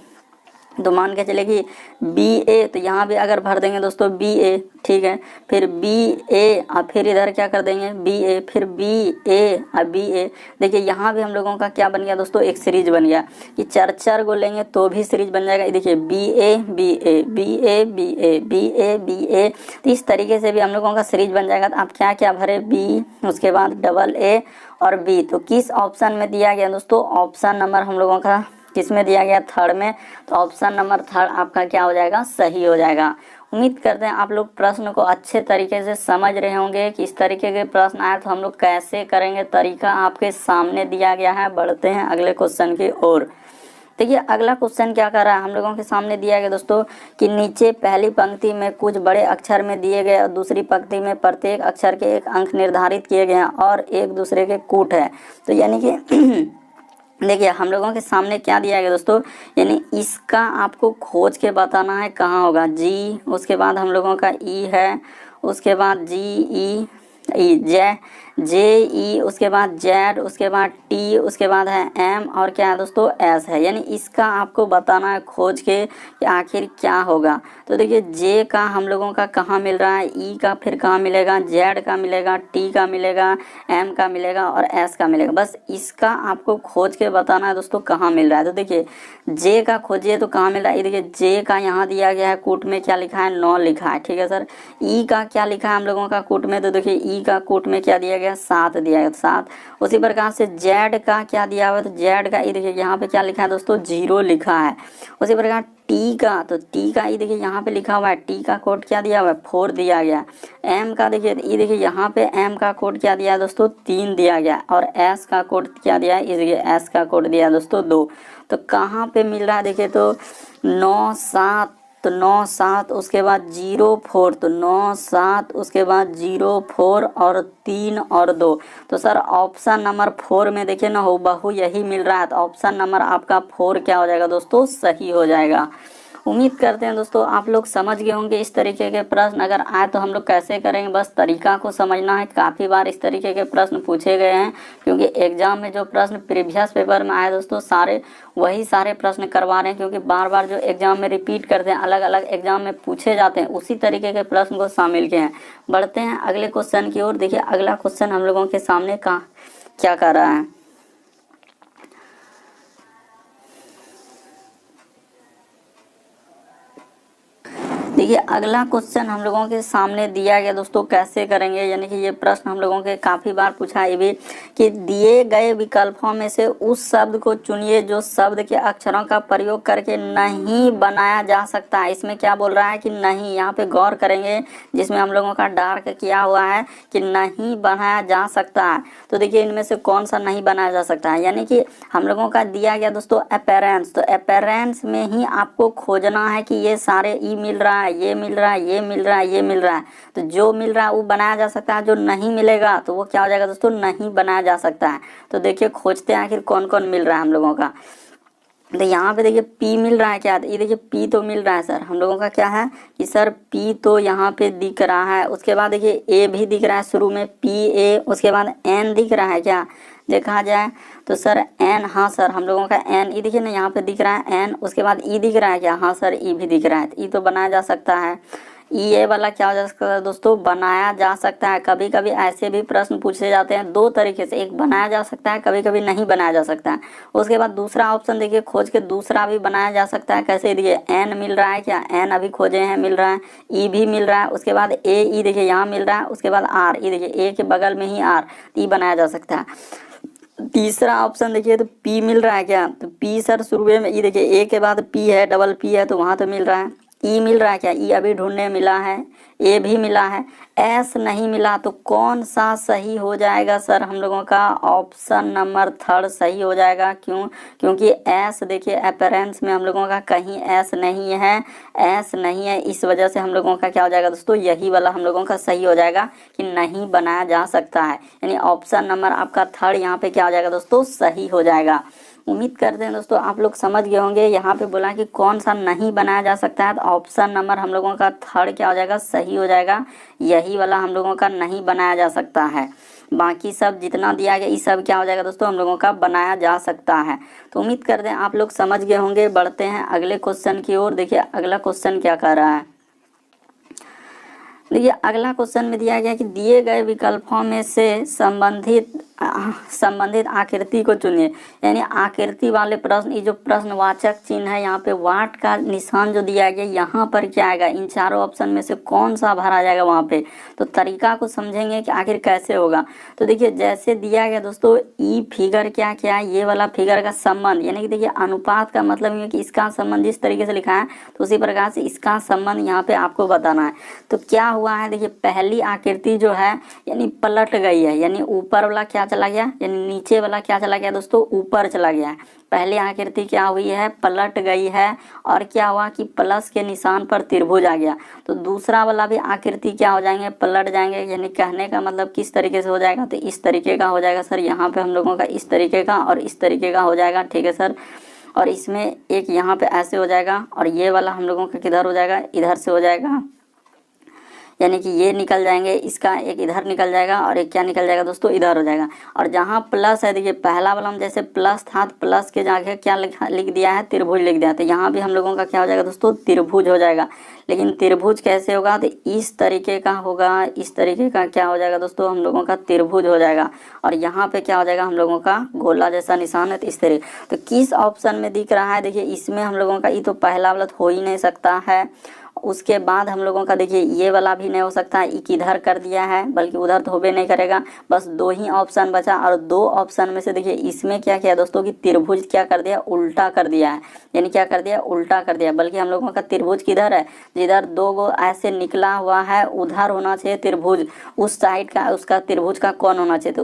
तो मान के चले कि बी ए, तो यहाँ भी अगर भर देंगे दोस्तों बी ए, ठीक है, फिर बी ए और फिर इधर क्या कर देंगे बी ए, फिर बी ए और बी ए। देखिए यहाँ भी हम लोगों का क्या बन गया दोस्तों, एक सीरीज बन गया कि चार चार को लेंगे तो भी सीरीज बन जाएगा। देखिए B A B A B A B A B A B A, तो इस तरीके से भी हम लोगों का सीरीज बन जाएगा। तो आप क्या क्या भरे, बी, उसके बाद डबल ए और बी। तो किस ऑप्शन में दिया गया दोस्तों, ऑप्शन नंबर हम लोगों का किस में दिया गया, थर्ड में। तो ऑप्शन नंबर थर्ड आपका क्या हो जाएगा, सही हो जाएगा। उम्मीद करते हैं आप लोग प्रश्न को अच्छे तरीके से समझ रहे होंगे कि इस तरीके के प्रश्न आए तो हम लोग कैसे करेंगे। तरीका आपके सामने दिया गया है। बढ़ते हैं अगले क्वेश्चन की ओर। देखिए अगला क्वेश्चन क्या कर रहा है, हम लोगों के सामने दिया गया दोस्तों कि नीचे पहली पंक्ति में कुछ बड़े अक्षर में दिए गए और दूसरी पंक्ति में प्रत्येक अक्षर के एक अंक निर्धारित किए गए हैं और एक दूसरे के कूट है। तो यानी कि देखिए हम लोगों के सामने क्या दिया गया दोस्तों, यानी इसका आपको खोज के बताना है कहाँ होगा। जी, उसके बाद हम लोगों का ई है, उसके बाद जी ई ई जे ई, उसके बाद जेड, उसके बाद टी, उसके बाद है एम और क्या है दोस्तों एस है। यानी इसका आपको बताना है खोज के कि आखिर क्या होगा। तो देखिए जे का हम लोगों का कहाँ मिल रहा है, ई का फिर कहाँ मिलेगा, जेड का मिलेगा, टी का मिलेगा, एम का मिलेगा और एस का मिलेगा। बस इसका आपको खोज के बताना है दोस्तों कहाँ मिल रहा है। तो देखिए जे का खोजिए तो कहाँ मिल रहा है, ये देखिए जे का यहाँ दिया गया है, कूट में क्या लिखा है 9 लिखा है, ठीक है सर। ई का क्या लिखा है हम लोगों का कूट में, तो देखिए ई का कूट में क्या दिया गया, 7 दिया गया, 7। उसी प्रकार से जेड का क्या दिया हुआ, तो जेड का ये देखिए यहाँ पे क्या लिखा है दोस्तों 0 लिखा है। उसी प्रकार टी का, तो टी का ये देखिए यहाँ पे लिखा हुआ है, टी का कोड क्या दिया हुआ है 4 दिया गया। एम का देखिए ये देखिए यहाँ पे एम का कोड क्या दिया है दोस्तों 3 दिया गया और एस का कोड क्या दिया है, ये देखिए एस का कोड दिया है दोस्तों 2। तो कहाँ पे मिल रहा है देखिए, तो 9 7, तो 9 7 उसके बाद 0 4, तो 9 7 उसके बाद 0 4 और 3 और 2। तो सर ऑप्शन नंबर 4 में देखिए ना हूबहू यही मिल रहा है। तो ऑप्शन नंबर आपका 4 क्या हो जाएगा दोस्तों, सही हो जाएगा। उम्मीद करते हैं दोस्तों आप लोग समझ गए होंगे इस तरीके के प्रश्न अगर आए तो हम लोग कैसे करेंगे। बस तरीका को समझना है। काफ़ी बार इस तरीके के प्रश्न पूछे गए हैं क्योंकि एग्जाम में जो प्रश्न प्रीवियस पेपर में आए दोस्तों सारे वही सारे प्रश्न करवा रहे हैं, क्योंकि बार बार जो एग्जाम में रिपीट करते हैं अलग अलग एग्जाम में पूछे जाते हैं उसी तरीके के प्रश्न को शामिल किए हैं। बढ़ते हैं अगले क्वेश्चन की ओर। देखिए अगला क्वेश्चन हम लोगों के सामने क्या कर रहा है। देखिए अगला क्वेश्चन हम लोगों के सामने दिया गया दोस्तों कैसे करेंगे, यानी कि ये प्रश्न हम लोगों के काफ़ी बार पूछा है भी कि दिए गए विकल्पों में से उस शब्द को चुनिए जो शब्द के अक्षरों का प्रयोग करके नहीं बनाया जा सकता है। इसमें क्या बोल रहा है कि नहीं, यहाँ पे गौर करेंगे जिसमें हम लोगों का डार्क किया हुआ है कि नहीं बनाया जा सकता है। तो देखिए इनमें से कौन सा नहीं बनाया जा सकता है, यानी कि हम लोगों का दिया गया दोस्तों अपीयरेंस। तो अपीयरेंस में ही आपको खोजना है कि ये सारे ई मिल रहा है, ये मिल रहा है, ये मिल रहा है, ये मिल रहा है। तो जो मिल रहा है वो बनाया जा सकता है, जो नहीं मिलेगा तो वो क्या हो जाएगा दोस्तों, नहीं बनाया जा सकता है। तो देखिए खोजते हैं आखिर कौन कौन मिल रहा है हम लोगों का। तो यहाँ पे देखिए पी मिल रहा है क्या, ये देखिए पी तो मिल रहा है सर हम लोगों का क्या है कि सर पी तो यहाँ पे दिख रहा है। उसके बाद देखिए ए भी दिख रहा है शुरू में पी ए, उसके बाद एन दिख रहा है क्या देखा जाए तो सर एन, हाँ सर हम लोगों का एन ई देखिए ना यहाँ पे दिख रहा है एन। उसके बाद ई दिख रहा है क्या, हाँ सर ई भी दिख रहा है, ई तो बनाया जा सकता है। ये वाला क्या हो जा सकता है दोस्तों, बनाया जा सकता है। कभी कभी ऐसे भी प्रश्न पूछे जाते हैं दो तरीके से, एक बनाया जा सकता है, कभी कभी नहीं बनाया जा सकता है। उसके बाद दूसरा ऑप्शन देखिए खोज के दूसरा भी बनाया जा सकता है। कैसे देखिए एन मिल रहा है क्या, एन अभी खोजे हैं मिल रहा है, ई भी मिल रहा है। उसके बाद ए ई देखिए यहाँ मिल रहा है। उसके बाद आर ई देखिए ए के बगल में ही आर, ई बनाया जा सकता है। तीसरा ऑप्शन देखिए तो पी मिल रहा है क्या, तो पी सर शुरू में ये देखिए ए के बाद पी है, डबल पी है तो वहाँ तो मिल रहा है। ई मिल रहा है क्या, ई अभी ढूंढने मिला है, ए भी मिला है, एस नहीं मिला। तो कौन सा सही हो जाएगा सर हम लोगों का, ऑप्शन नंबर थर्ड सही हो जाएगा। क्यों, क्योंकि एस देखिए अपीयरेंस में हम लोगों का कहीं एस नहीं है, एस नहीं है, इस वजह से हम लोगों का क्या हो जाएगा दोस्तों, यही वाला हम लोगों का सही हो जाएगा कि नहीं बनाया जा सकता है। यानी ऑप्शन नंबर आपका थर्ड यहाँ पे क्या हो जाएगा दोस्तों, सही हो जाएगा। उम्मीद करते हैं दोस्तों आप लोग समझ गए होंगे। यहाँ पे बोला कि कौन सा नहीं बनाया जा सकता है, तो ऑप्शन नंबर हम लोगों का थर्ड क्या हो जाएगा, सही हो जाएगा। यही वाला हम लोगों का नहीं बनाया जा सकता है। बाकी सब जितना दिया गया ये सब क्या हो जाएगा दोस्तों हम लोगों का बनाया जा सकता है। तो उम्मीद करते हैं आप लोग समझ गए होंगे। बढ़ते हैं अगले क्वेश्चन की ओर। देखिए अगला क्वेश्चन क्या कह रहा है। देखिए अगला क्वेश्चन में दिया गया कि दिए गए विकल्पों में से संबंधित आकृति को चुनिए। यानी आकृति वाले प्रश्न, ये जो प्रश्नवाचक चिन्ह है यहाँ पे वाट का निशान जो दिया गया यहाँ पर क्या आएगा, इन चारों ऑप्शन में से कौन सा भरा जाएगा वहाँ पे। तो तरीका को समझेंगे कि आखिर कैसे होगा। तो देखिए जैसे दिया गया दोस्तों ई फिगर क्या क्या है, ये वाला फिगर का संबंध, यानी कि देखिए अनुपात का मतलब ये कि इसका संबंध जिस तरीके से लिखा है तो उसी प्रकार से इसका संबंध यहाँ पे आपको बताना है। तो क्या हुआ है, देखिए पहली आकृति जो है यानी पलट गई है, यानी ऊपर वाला क्या चला गया, यानी नीचे वाला क्या चला गया दोस्तों, ऊपर चला गया है। पहली आकृति क्या हुई है, पलट गई है। और क्या हुआ कि प्लस के निशान पर त्रिभुज आ गया। तो दूसरा वाला भी आकृति क्या हो जाएंगे, पलट जाएंगे। यानी कहने का मतलब किस तरीके से हो जाएगा, तो इस तरीके का हो जाएगा सर। यहाँ पे हम लोगों का इस तरीके का और इस तरीके का हो जाएगा, ठीक है सर। और इसमें एक यहाँ पे ऐसे हो जाएगा और ये वाला हम लोगों का किधर हो जाएगा, इधर से हो जाएगा। यानी कि ये निकल जाएंगे, इसका एक इधर निकल जाएगा और एक क्या निकल जाएगा दोस्तों, इधर हो जाएगा। और जहाँ प्लस है, देखिए पहला वाला हम जैसे प्लस था तो प्लस के जगह क्या लिख दिया है, त्रिभुज लिख दिया। तो यहाँ भी हम लोगों का क्या हो जाएगा दोस्तों, त्रिभुज हो जाएगा। लेकिन त्रिभुज कैसे होगा, तो इस तरीके का होगा, इस तरीके का क्या हो जाएगा दोस्तों हम लोगों का त्रिभुज हो जाएगा। और यहाँ पे क्या हो जाएगा हम लोगों का गोला जैसा निशान है, तो इस तरीके। तो किस ऑप्शन में दिख रहा है, देखिए इसमें हम लोगों का ये तो पहला वाला हो ही नहीं सकता है। उसके बाद हम लोगों का देखिए ये वाला भी नहीं हो सकता, एक इधर कर दिया है, बल्कि उधर तो होबे नहीं करेगा। बस दो ही ऑप्शन बचा और दो ऑप्शन में से देखिए इसमें क्या किया दोस्तों कि त्रिभुज क्या कर दिया, उल्टा कर दिया है। यानी क्या कर दिया, उल्टा कर दिया। बल्कि हम लोगों का त्रिभुज किधर है, जिधर दो गो ऐसे निकला हुआ है उधर होना चाहिए त्रिभुज, उस साइड का उसका त्रिभुज का कौन होना चाहिए। तो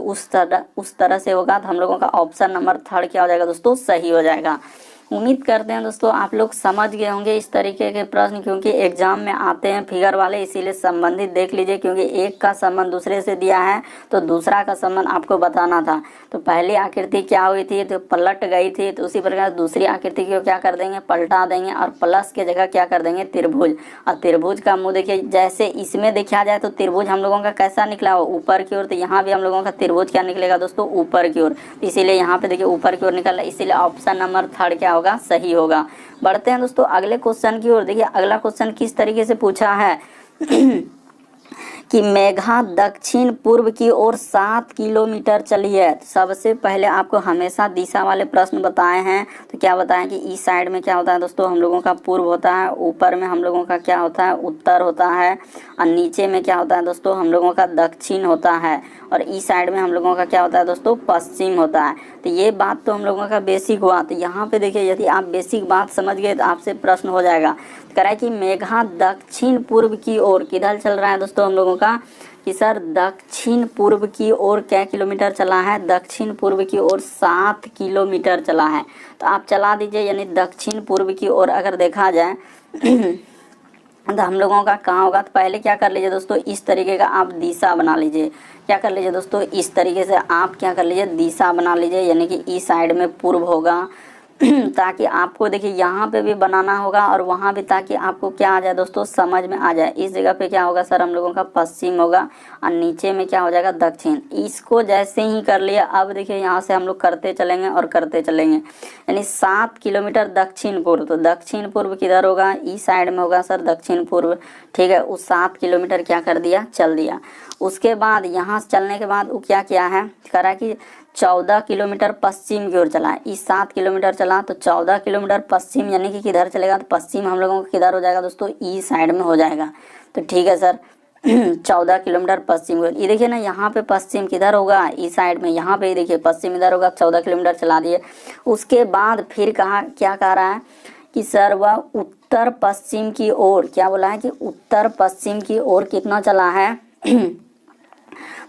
उस तरह से होगा। तो हम लोगों का ऑप्शन नंबर 3 क्या हो जाएगा दोस्तों, सही हो जाएगा। उम्मीद करते हैं दोस्तों आप लोग समझ गए होंगे इस तरीके के प्रश्न, क्योंकि एग्जाम में आते हैं फिगर वाले, इसीलिए संबंधित देख लीजिए। क्योंकि एक का संबंध दूसरे से दिया है तो दूसरा का संबंध आपको बताना था। तो पहली आकृति क्या हुई थी, तो पलट गई थी। तो उसी प्रकार दूसरी आकृति को क्या कर देंगे, पलटा देंगे और प्लस के जगह क्या कर देंगे, त्रिभुज। और त्रिभुज का मुंह देखिए, जैसे इसमें देखा जाए तो त्रिभुज हम लोगों का कैसा निकला हो, ऊपर की ओर। तो यहाँ भी हम लोगों का त्रिभुज क्या निकलेगा दोस्तों, ऊपर की ओर। इसीलिए यहाँ पे देखिए ऊपर की ओर निकल रहा है, इसीलिए ऑप्शन नंबर 3 क्या होगा, सही होगा। बढ़ते हैं दोस्तों अगले क्वेश्चन की ओर। देखिए अगला क्वेश्चन किस तरीके से पूछा है कि मेघा दक्षिण पूर्व की ओर 7 किलोमीटर चली है। सबसे पहले आपको हमेशा दिशा वाले प्रश्न बताए हैं। तो क्या बताएं कि इस साइड में क्या होता है दोस्तों हम लोगों का पूर्व होता है, ऊपर में हम लोगों का क्या होता है, उत्तर होता है, और नीचे में क्या होता है दोस्तों हम लोगों का दक्षिण होता है, और इस साइड में हम लोगों का क्या होता है दोस्तों, पश्चिम होता है। तो ये बात तो हम लोगों का बेसिक हुआ। तो यहाँ पे देखिए यदि आप बेसिक बात समझ गए तो आपसे प्रश्न हो जाएगा। कह रहा है कि मेघा दक्षिण पूर्व की ओर किधर चल रहा है दोस्तों हम लोगों का, कि सर दक्षिण पूर्व की ओर क्या किलोमीटर चला है, दक्षिण पूर्व की ओर 7 किलोमीटर चला है। तो आप चला दीजिए, यानी दक्षिण पूर्व की ओर अगर देखा जाए तो हम लोगों का कहाँ होगा। तो पहले क्या कर लीजिए दोस्तों, इस तरीके का आप दिशा बना लीजिए। क्या कर लीजिए दोस्तों, इस तरीके से आप क्या कर लीजिए, दिशा बना लीजिए। यानी कि इस साइड में पूर्व होगा ताकि आपको देखिए यहाँ पे भी बनाना होगा और वहाँ भी, ताकि आपको क्या आ जाए दोस्तों, समझ में आ जाए। इस जगह पे क्या होगा सर, हम लोगों का पश्चिम होगा और नीचे में क्या हो जाएगा, दक्षिण। इसको जैसे ही कर लिया, अब देखिए यहाँ से हम लोग करते चलेंगे और करते चलेंगे। यानी 7 किलोमीटर दक्षिण पूर्व, तो दक्षिण पूर्व किधर होगा, इस साइड में होगा सर दक्षिण पूर्व, ठीक है। उस 7 किलोमीटर क्या कर दिया, चल दिया। उसके बाद यहाँ चलने के बाद वो क्या किया है, करा कि 14 किलोमीटर पश्चिम की ओर चला है। इस 7 किलोमीटर चला तो 14 किलोमीटर पश्चिम, यानी कि किधर चलेगा, तो पश्चिम हम लोगों को किधर हो जाएगा दोस्तों, ईस्ट साइड में हो जाएगा। तो ठीक है सर 14 किलोमीटर पश्चिम की ओर। ये देखिए ना, यहाँ पे पश्चिम किधर होगा, इस साइड में। यहाँ पे देखिए पश्चिम इधर होगा, 14 किलोमीटर चला दिए। उसके बाद फिर कहा, क्या कह रहा है कि सर वह उत्तर पश्चिम की ओर, क्या बोला है कि उत्तर पश्चिम की ओर कितना चला है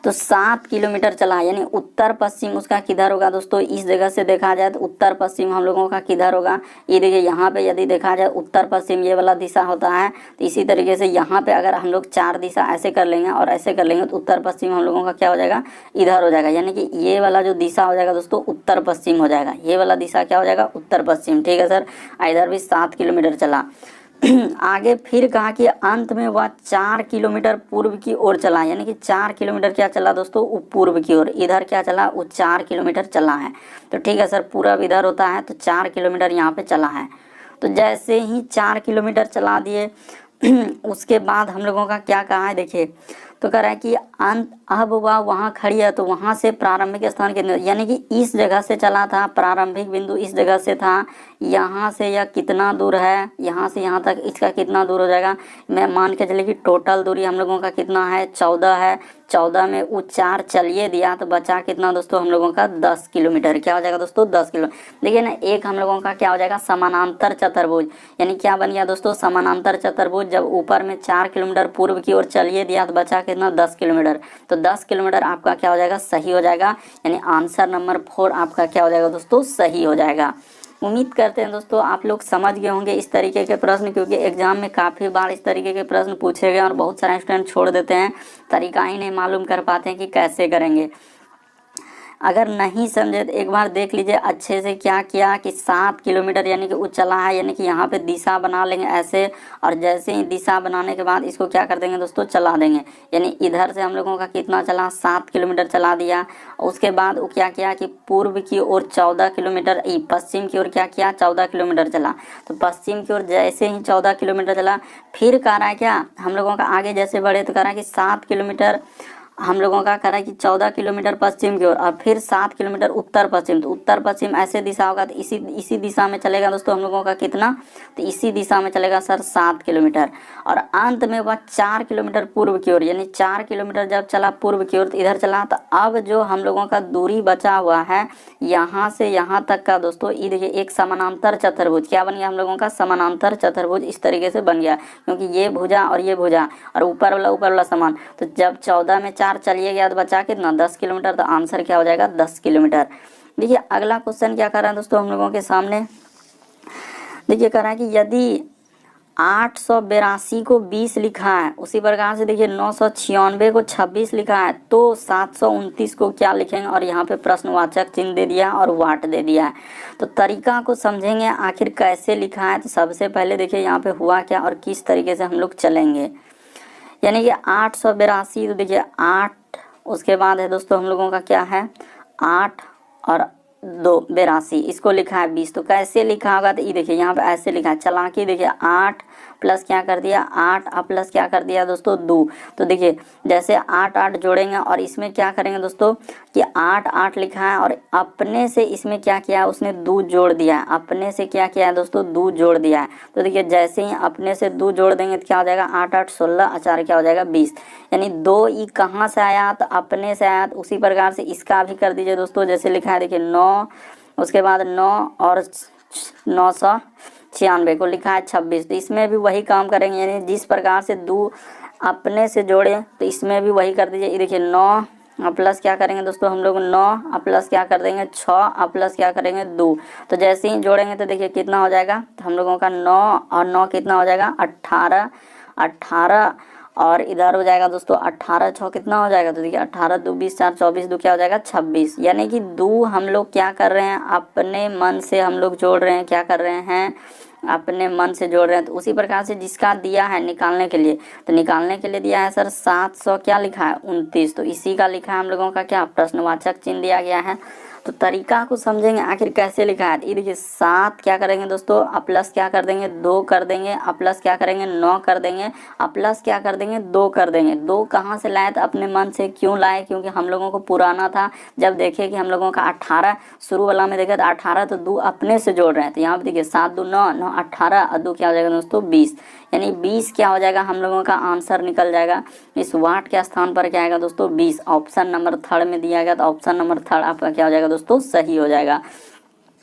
तो 7 किलोमीटर चला। यानी उत्तर पश्चिम उसका किधर होगा दोस्तों, इस जगह से देखा जाए तो उत्तर पश्चिम हम लोगों का किधर होगा, ये देखिए यहाँ पे यदि देखा जाए उत्तर पश्चिम ये वाला दिशा होता है। तो इसी तरीके से यहाँ पे अगर हम लोग 4 दिशा ऐसे कर लेंगे और ऐसे कर लेंगे तो उत्तर पश्चिम हम लोगों का क्या हो जाएगा, इधर हो जाएगा। यानी कि ये वाला जो दिशा हो जाएगा दोस्तों उत्तर पश्चिम हो जाएगा। ये वाला दिशा क्या हो जाएगा, उत्तर पश्चिम, ठीक है सर। इधर भी 7 किलोमीटर चला। आगे फिर कहा कि अंत में वह 4 किलोमीटर पूर्व की ओर चला, यानी कि 4 किलोमीटर क्या चला दोस्तों, पूर्व की ओर। इधर क्या चला, वो 4 किलोमीटर चला है। तो ठीक है सर, पूरब इधर होता है तो 4 किलोमीटर यहाँ पे चला है। तो जैसे ही 4 किलोमीटर चला दिए उसके बाद हम लोगों का क्या कहा है, देखिए तो कह रहा है कि अंत अब वह वहाँ खड़ी है, तो वहाँ से प्रारंभिक स्थान के, यानी कि इस जगह से चला था, प्रारंभिक बिंदु इस जगह से था, यहाँ से यह कितना दूर है, यहाँ से यहाँ तक इसका कितना दूर हो जाएगा। मैं मान के चले कि टोटल दूरी हम लोगों का कितना है, 14 है। 14 में वो 4 चलिए दिया तो बचा कितना दोस्तों हम लोगों का 10 किलोमीटर। क्या हो जाएगा दोस्तों, 10 किलो। देखिए ना, एक हम लोगों का क्या हो जाएगा, समानांतर चतुर्भुज, यानी क्या बन गया दोस्तों, समानांतर चतुर्भुज। जब ऊपर में 4 किलोमीटर पूर्व की ओर चलिए दिया तो बचा कितना, 10 किलोमीटर। तो 10 किलोमीटर आपका क्या हो जाएगा, सही हो जाएगा, यानी आंसर नंबर 4 आपका क्या हो जाएगा दोस्तों, सही हो जाएगा। उम्मीद करते हैं दोस्तों आप लोग समझ गए होंगे इस तरीके के प्रश्न, क्योंकि एग्जाम में काफ़ी बार इस तरीके के प्रश्न पूछे गए और बहुत सारे स्टूडेंट छोड़ देते हैं, तरीका ही नहीं मालूम कर पाते हैं कि कैसे करेंगे। अगर नहीं समझे तो एक बार देख लीजिए अच्छे से क्या किया कि 7 किलोमीटर यानी कि वो चला है, यानी कि यहाँ पे दिशा बना लेंगे ऐसे, और जैसे ही दिशा बनाने के बाद इसको क्या कर देंगे दोस्तों, चला देंगे। यानी इधर से हम लोगों का कितना चला, 7 किलोमीटर चला दिया। उसके बाद वो क्या किया कि पूर्व की ओर 14 किलोमीटर, पश्चिम की ओर क्या किया, 14 किलोमीटर चला। तो पश्चिम की ओर जैसे ही 14 किलोमीटर चला, फिर कह रहा है क्या हम लोगों का आगे जैसे बढ़े तो कह रहा है कि 7 किलोमीटर हम लोगों का कह रहा है कि 14 किलोमीटर पश्चिम की ओर और फिर 7 किलोमीटर उत्तर पश्चिम। तो उत्तर पश्चिम ऐसे दिशा होगा तो इसी दिशा में चलेगा दोस्तों हम लोगों का कितना, तो इसी दिशा में चलेगा सर 7 किलोमीटर। और अंत में वह 4 किलोमीटर पूर्व की ओर, यानी 4 किलोमीटर जब चला पूर्व की ओर तो इधर चला। तो अब जो हम लोगों का दूरी बचा हुआ है यहाँ से यहाँ तक का दोस्तों, ये देखिए एक समानांतर चतुर्भुज क्या बन गया हम लोगों का, समानांतर चतुर्भुज इस तरीके से बन गया, क्योंकि ये भुजा और ये भुजा और ऊपर वाला समान। तो जब 14 में 4 चलिए गया तो बचा कितना, 10 किलोमीटर। तो आंसर क्या हो जाएगा, 10 किलोमीटर। देखिए अगला क्वेश्चन क्या कर रहा है दोस्तों हम लोगों के सामने, देखिए कर रहा है कि यदि 882 को 20 लिखा है, उसी प्रकार से देखिए 996 को 26 लिखा है, तो 729 को क्या लिखेंगे। और यहाँ पे प्रश्नवाचक चिन्ह दे दिया और वाट दे दिया है। तो तरीका को समझेंगे आखिर कैसे लिखा है। तो सबसे पहले देखिए यहाँ पे हुआ क्या और किस तरीके से हम लोग चलेंगे। यानी कि 882, तो देखिए 8, उसके बाद है दोस्तों हम लोगों का क्या है 8 और 2 82, इसको लिखा है 20। तो कैसे लिखा होगा, तो ये देखिए यहाँ पे ऐसे लिखा है, चालाकी देखिए 8 प्लस क्या कर दिया 8 और प्लस क्या कर दिया दोस्तों 2। तो देखिए जैसे 8 8 जोड़ेंगे और इसमें क्या करेंगे दोस्तों कि 8 8 लिखा है और अपने से इसमें क्या किया है उसने 2 जोड़ दिया है, अपने से क्या किया है दोस्तों 2 जोड़ दिया है। तो देखिए जैसे ही अपने से 2 जोड़ देंगे तो क्या हो जाएगा 8 8 16 4 क्या हो जाएगा 20, यानी 2 ई कहाँ से आया तो अपने से आया। तो उसी प्रकार से इसका भी कर दीजिए दोस्तों, जैसे लिखा है देखिए 9, उसके बाद 9 और 996 को लिखा है 26। तो इसमें भी वही काम करेंगे, यानी जिस प्रकार से 2 अपने से जोड़े तो इसमें भी वही कर दीजिए। ये देखिए 9 प्लस क्या करेंगे दोस्तों हम लोग 9 प्लस क्या कर देंगे 6 प्लस क्या करेंगे 2। तो जैसे ही जोड़ेंगे तो देखिए कितना हो जाएगा, तो हम लोगों का 9 और 9 कितना हो जाएगा 18 18 और इधर हो जाएगा दोस्तों 18 6 कितना हो जाएगा। तो देखिए 18 2 20 4 24 2 क्या हो जाएगा 26, यानी कि 2 हम लोग क्या कर रहे हैं अपने मन से हम लोग जोड़ रहे हैं, क्या कर रहे हैं अपने मन से जोड़ रहे हैं। तो उसी प्रकार से जिसका दिया है निकालने के लिए, तो निकालने के लिए दिया है सर 700 क्या लिखा है 29। तो इसी का लिखा है हम लोगों का क्या प्रश्नवाचक चिन्ह दिया गया है। तो तरीका को समझेंगे आखिर कैसे लिखा है। ये देखिए 7 क्या करेंगे दोस्तों प्लस क्या कर देंगे 2 कर देंगे, प्लस क्या करेंगे 9 कर देंगे, प्लस क्या कर देंगे 2 कर देंगे। 2 कहाँ से लाए तो अपने मन से, क्यों लाए क्योंकि हम लोगों को पुराना था। जब देखे कि हम लोगों का 18 शुरू वाला में देखे तो 18, तो 2 अपने से जोड़ रहे हैं। तो यहाँ पे देखिए 7 2 9 9 18 और 2 क्या हो जाएगा दोस्तों 20, यानी 20 क्या हो जाएगा हम लोगों का आंसर निकल जाएगा। इस वाट के स्थान पर क्या आएगा दोस्तों 20। ऑप्शन नंबर 3 में दिया गया, तो ऑप्शन नंबर 3 आपका क्या हो जाएगा दोस्तों सही हो जाएगा।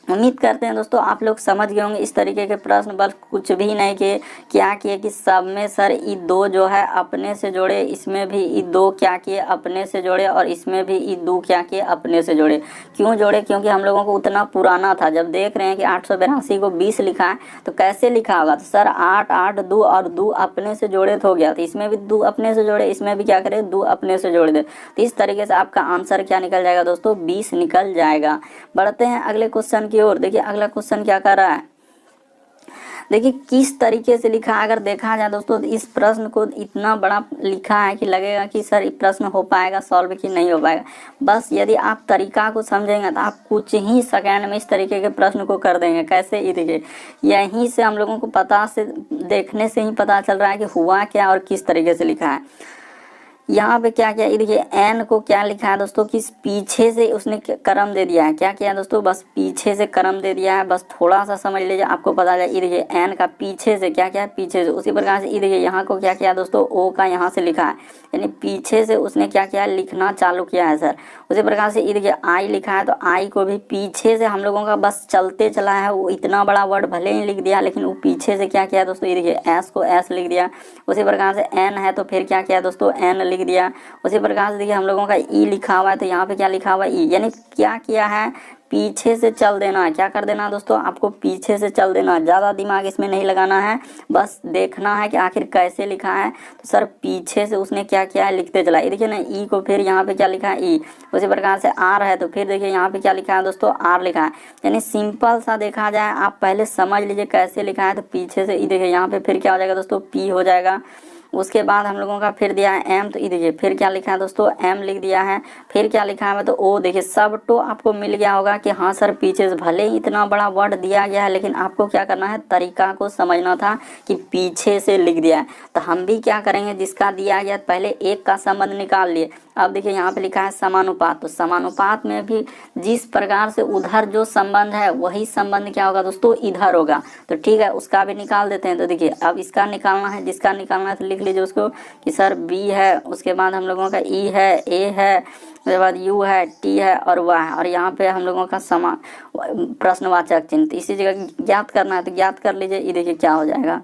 उम्मीद करते हैं दोस्तों आप लोग समझ गए होंगे इस तरीके के प्रश्न, बस कुछ भी नहीं किए, क्या किए कि सब में सर ई 2 जो है अपने से जोड़े, इसमें भी ई 2 क्या किए अपने से जोड़े और इसमें भी ई 2 क्या किए अपने से जोड़े। क्यों जोड़े, क्योंकि हम लोगों को उतना पुराना था। जब देख रहे हैं कि 882 को 20 लिखा है तो कैसे लिखा होगा, तो सर 8 8 2 और 2 अपने से जोड़े तो हो गया, तो इसमें भी 2 अपने से जोड़े, इसमें भी क्या करें 2 अपने से जोड़ दे। तो इस तरीके से आपका आंसर क्या निकल जाएगा दोस्तों 20 निकल जाएगा। बढ़ते हैं अगले क्वेश्चन की ओर। देखिए अगला क्वेश्चन क्या कर रहा है, देखिए किस तरीके से लिखा है। अगर देखा जाए दोस्तों तो इस प्रश्न को इतना बड़ा लिखा है कि लगेगा कि सर ये प्रश्न हो पाएगा सॉल्व कि नहीं हो पाएगा। बस यदि आप तरीका को समझेंगे तो आप कुछ ही सेकंड में इस तरीके के प्रश्न को कर देंगे। कैसे, ये देखिए यहीं से हम लोगों को पता से देखने से ही पता चल रहा है कि हुआ क्या और किस तरीके से लिखा है। यहाँ पे क्या किया, ये देखिए एन को क्या लिखा है दोस्तों कि पीछे से उसने क्रम दे दिया है। क्या किया दोस्तों, बस पीछे से क्रम दे दिया है। बस थोड़ा सा समझ लीजिए आपको पता चले। ये देखिए एन का पीछे से क्या किया है, पीछे से। उसी प्रकार से ये देखिए यहाँ को क्या किया दोस्तों, ओ का यहाँ से लिखा है, यानी पीछे से उसने क्या किया, लिखना चालू किया है सर। उसी प्रकार से ये देखिए आई लिखा है, तो आई को भी पीछे से हम लोगों का बस चलते चला है। वो इतना बड़ा वर्ड भले ही लिख दिया लेकिन वो पीछे से क्या किया दोस्तों, ये देखिए एस को एस लिख दिया। उसी प्रकार से एन है तो फिर क्या किया दोस्तों, एन लिख दिया। उसी प्रकार से देखिए हम लोगों का ई लिखा हुआ है, तो यहाँ पे क्या लिखा हुआ है, ई, यानी क्या किया है, पीछे से चल देना। क्या कर देना दोस्तों, आपको पीछे से चल देना। ज़्यादा दिमाग इसमें नहीं लगाना है, बस देखना है कि आखिर कैसे लिखा है। तो सर पीछे से उसने क्या किया है, लिखते चला। ये देखिए ना ई को फिर यहाँ पे क्या लिखा है, ई। उसी प्रकार से आर है तो फिर देखिए यहाँ पे क्या लिखा है दोस्तों, आर लिखा है। यानी सिंपल सा देखा जाए, आप पहले समझ लीजिए कैसे लिखा है। तो पीछे से ये देखिए यहाँ पे फिर क्या हो जाएगा दोस्तों, पी हो जाएगा। उसके बाद हम लोगों का फिर दिया है एम, तो ये देखिए फिर क्या लिखा है दोस्तों, एम लिख दिया है। फिर क्या लिखा है तो ओ। देखिए सब तो आपको मिल गया होगा कि हाँ सर पीछे से भले ही इतना बड़ा वर्ड दिया गया है लेकिन आपको क्या करना है, तरीका को समझना था कि पीछे से लिख दिया है। तो हम भी क्या करेंगे, जिसका दिया गया पहले एक का संबंध निकाल लिए। अब देखिए यहाँ पे लिखा है समानुपात, तो समानुपात में भी जिस प्रकार से उधर जो संबंध है वही संबंध क्या होगा दोस्तों, इधर होगा। तो ठीक है, उसका भी निकाल देते हैं। तो देखिए अब इसका निकालना है, जिसका निकालना है तो लिख लीजिए उसको कि सर बी है, उसके बाद हम लोगों का ई है, ए है, उसके बाद यू है, टी है और वाह है, और यहाँ पे हम लोगों का समान प्रश्नवाचक चिन्ह। तो इसी जगह ज्ञात करना है तो ज्ञात कर लीजिए। ये देखिए क्या हो जाएगा,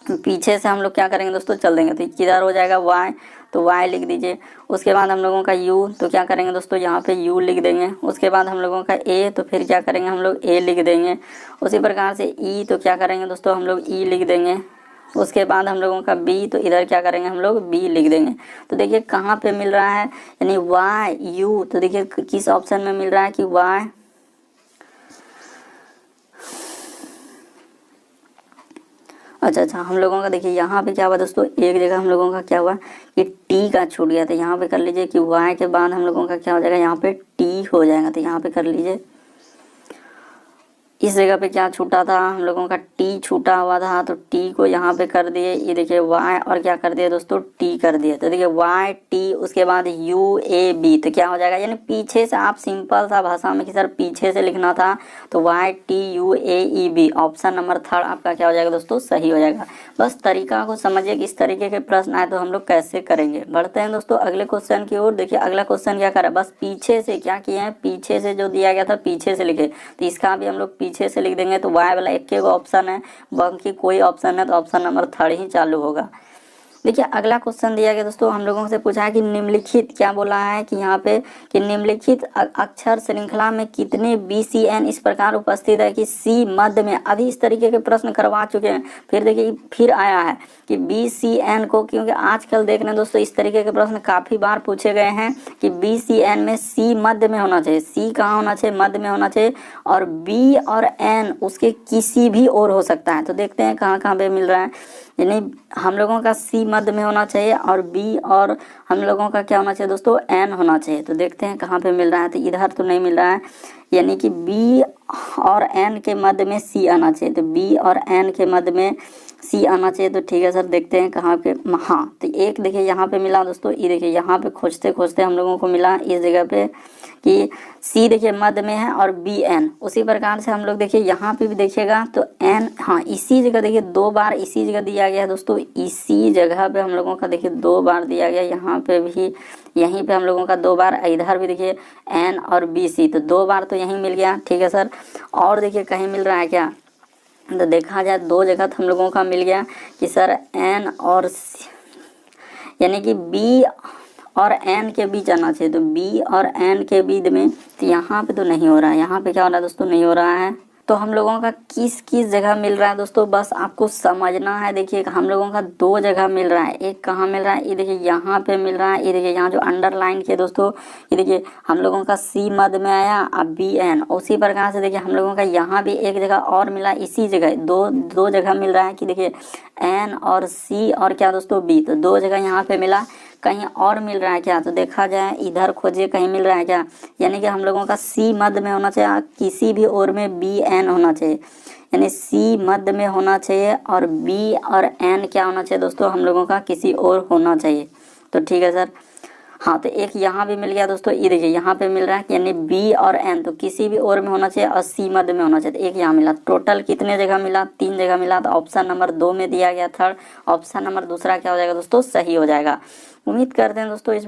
पीछे से हम लोग क्या करेंगे दोस्तों, चल देंगे। तो किधर हो जाएगा, वाई, तो वाई लिख दीजिए। उसके बाद हम लोगों का यू, तो क्या करेंगे दोस्तों, यहाँ पे यू लिख देंगे। उसके बाद हम लोगों का ए, तो फिर क्या करेंगे हम लोग, ए लिख देंगे। उसी प्रकार से ई, तो क्या करेंगे दोस्तों, हम लोग ई लिख देंगे। उसके बाद हम लोगों का बी, तो इधर क्या करेंगे हम लोग, बी लिख देंगे। तो देखिए कहाँ पे मिल रहा है, यानी वाई यू, तो देखिए किस ऑप्शन में मिल रहा है कि वाई। अच्छा, हम लोगों का देखिए यहाँ पे क्या हुआ दोस्तों, एक जगह हम लोगों का क्या हुआ कि टी का छूट गया। तो यहाँ पे कर लीजिए कि वाई के बाद हम लोगों का क्या हो जाएगा, यहाँ पे टी हो जाएगा। तो यहाँ पे कर लीजिए, इस जगह पे क्या छूटा था, हम लोगों का टी छूटा हुआ था, तो टी को यहाँ पे कर दिए। ये देखिए वाई और क्या कर दिया दोस्तों, टी कर दिया। तो देखिए वाई टी, उसके बाद यू ए बी, तो क्या हो जाएगा, यानी पीछे से आप सिंपल सा भाषा में कि सर पीछे से लिखना था, तो Y T U A E B, option number third आपका क्या हो जाएगा दोस्तों, सही हो जाएगा। बस तरीका को समझिए कि इस तरीके के प्रश्न आए तो हम लोग कैसे करेंगे। बढ़ते हैं दोस्तों अगले क्वेश्चन की ओर। देखिए अगला क्वेश्चन क्या करा, बस पीछे से क्या किए हैं, पीछे से जो दिया गया था पीछे से लिखे। तो इसका भी हम लोग पीछे से लिख देंगे। तो वाई वाला एक ऑप्शन है, बाकी कोई ऑप्शन है, तो ऑप्शन नंबर थर्ड ही चालू होगा। देखिए अगला क्वेश्चन दिया गया दोस्तों, हम लोगों से पूछा है कि निम्नलिखित, क्या बोला है कि यहाँ पे कि निम्नलिखित अक्षर श्रृंखला में कितने BCN इस प्रकार उपस्थित है कि C मध्य में। अभी इस तरीके के प्रश्न करवा चुके हैं, फिर देखिए फिर आया है कि BCN को, क्योंकि आजकल देख रहे हैं दोस्तों इस तरीके के प्रश्न काफ़ी बार पूछे गए हैं कि BCN में C मध्य में होना चाहिए। C कहाँ होना चाहिए, मध्य में होना चाहिए, और B और N उसके किसी भी और हो सकता है। तो देखते हैं कहाँ कहाँ पे मिल रहा है, यानी हम लोगों का C मध्य में होना चाहिए और B और हम लोगों का क्या होना चाहिए दोस्तों, N होना चाहिए। तो देखते हैं कहाँ पे मिल रहा है, तो इधर तो नहीं मिल रहा है, यानी कि B और N के मध्य में C आना चाहिए। तो B और N के मध्य में C आना चाहिए। तो ठीक है सर, देखते हैं कहाँ पे, हाँ तो एक देखिए यहाँ पे मिला दोस्तों। ये देखिए यहाँ पे खोजते खोजते हम लोगों को मिला इस जगह पे कि C देखिए मध्य में है और B N। उसी प्रकार से हम लोग देखिए यहाँ पे भी देखिएगा तो N, हाँ इसी जगह देखिए 2 बार इसी जगह दिया गया है दोस्तों। इसी जगह पे हम लोगों का देखिए 2 बार दिया गया, यहाँ पे भी, यहीं पे हम लोगों का 2 बार, इधर भी देखिए N और BC, तो 2 बार तो यहीं मिल गया। ठीक है सर, और देखिए कहीं मिल रहा है क्या, तो देखा जाए 2 जगह तो हम लोगों का मिल गया कि सर N और C, यानी कि B और N के बीच आना चाहिए। तो B और N के बीच में, तो यहाँ पे तो नहीं हो रहा है, यहाँ पे क्या हो रहा है दोस्तों, नहीं हो रहा है। तो हम लोगों का किस किस जगह मिल रहा है दोस्तों, बस आपको समझना है। देखिए हम लोगों का 2 जगह मिल रहा है। एक कहाँ मिल रहा है, ये देखिए यहाँ पे मिल रहा है। ये देखिए यहाँ जो अंडरलाइन किया दोस्तों, ये देखिए हम लोगों का सी मध्य में आया, अब बी एन। उसी प्रकार से देखिए हम लोगों का यहाँ भी एक जगह और मिला, इसी जगह दो जगह मिल रहा है कि देखिए एन और सी और क्या दोस्तों बी। तो 2 जगह यहाँ पे मिला, कहीं और मिल रहा है क्या, तो देखा जाए इधर खोजिए कहीं मिल रहा है क्या। यानी कि हम लोगों का सी मध्य में होना चाहिए, किसी भी ओर में बी एन होना चाहिए। यानी सी मध्य में होना चाहिए और बी और एन क्या होना चाहिए दोस्तों, हम लोगों का किसी और होना चाहिए। तो ठीक है सर। हाँ, तो एक यहाँ भी मिल गया दोस्तों, ये देखिए यहाँ पे मिल रहा है कि यानी बी और एन तो किसी भी ओर में होना चाहिए और सी मध्य में होना चाहिए। तो एक यहाँ मिला। टोटल कितने जगह मिला, 3 जगह मिला। तो ऑप्शन नंबर 2 में दिया गया थर्ड। ऑप्शन नंबर दूसरा क्या हो जाएगा दोस्तों, सही हो जाएगा। उम्मीद करते हैं दोस्तों इस